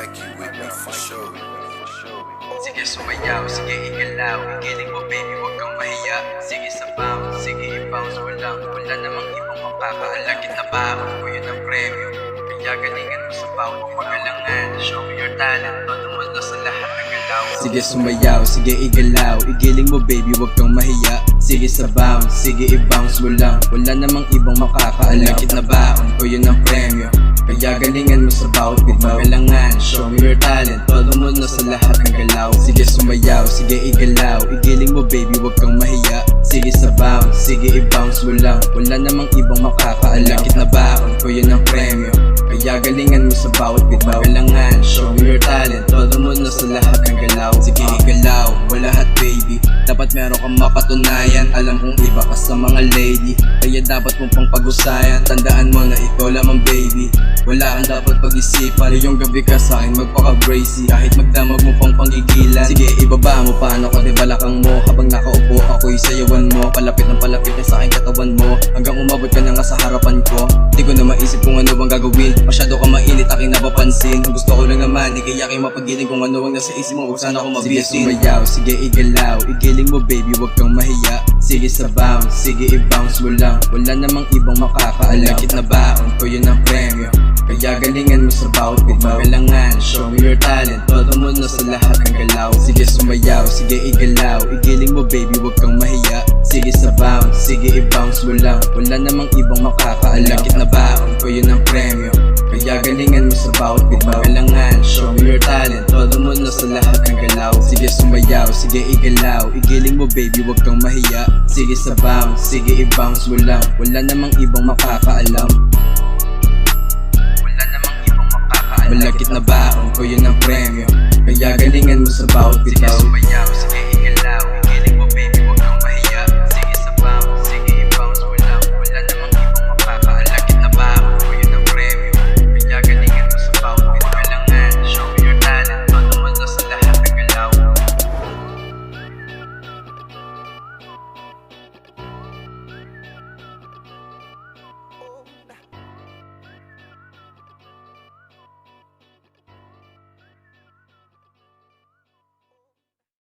Mikey with me for sure. Sige sumayaw, sige igalaw, igiling mo baby, huwag kang mahiya. Sige sabaw, sige i-bounce, wala namang ibang makakaalagit na baon ko yun ang premyo. Kaya galingan mo sa bawat pagalangan. Show me your talent, todo mo na sa lahat ng galaw. Sige sumayaw, sige igalaw, igiling mo baby, huwag kang mahiya. Sige sabaw, sige i-bounce, wala namang ibang makakaalagit na baon ko yun ang premyo. Kaya galingan mo sa bawat pagalangan. Show me your talent, todo mo na sa lahat ng galaw. Sige sumayaw, sige igalaw, igiling mo baby, huwag kang mahiya. Sige sabaw, sige i-bounce, wala namang ibang makakaalagit na baon ko yun ang premyo. Kaya galingan mo sa bawat pagalangan. Show me your talent, todo mo na sa lahat ng galaw. Sige igalaw, wala lahat baby, dapat meron kang mapatunayan. Alam kong iba ka sa mga lady, kaya dapat mong pang pag-usayan. Tandaan mo na ikaw lamang baby, wala kang dapat pag-isipan. Ngayong gabi ka sa'kin magpaka-brazy, kahit magdamag mo pang panggigilan. Sige ibaba mo, paano ka di balakang mo? Habang nakaupo ako'y sayawan mo, palapit ng palapit na sa'king katawan mo, hanggang umabot ka na nga sa harapan ko. Di ko na maisip kung ano bang gagawin, masyado ka mainit aking napapansin. Ang gusto ko lang naman, ikayaking mapagiling kung ano ang nasa isip mo, huwag sana ako mabitin. Sige sumayaw, sige igalaw, igiling mo baby, huwag kang mahiya. Sige sabaw, sige i-bounce, wala namang ibang makakaalagit na baon ko yun ang premyo. Kaya galingan mo sa bawat pagalangan. Show me your talent, todo mo na sa lahat ng galaw. Sige sumayaw, sige igalaw, igiling mo baby, huwag kang mahiya. Sige sabaw, sige i-bounce, wala namang ibang makakaalagit na baon ko yun ang premyo. Kaya galingan mo sa bawat pagalangan. Show me your talent, todo mo na sa lahat ng galaw. Sige sumayaw, sige igalaw, igiling mo baby, huwag kang mahiya. Sige sabaw, sige i-bounce, wala namang ibang makakaalam. Malakit na baon ko yun ang premyo. Kaya galingan mo sa bawat bitaw. Sige sumayaw, sige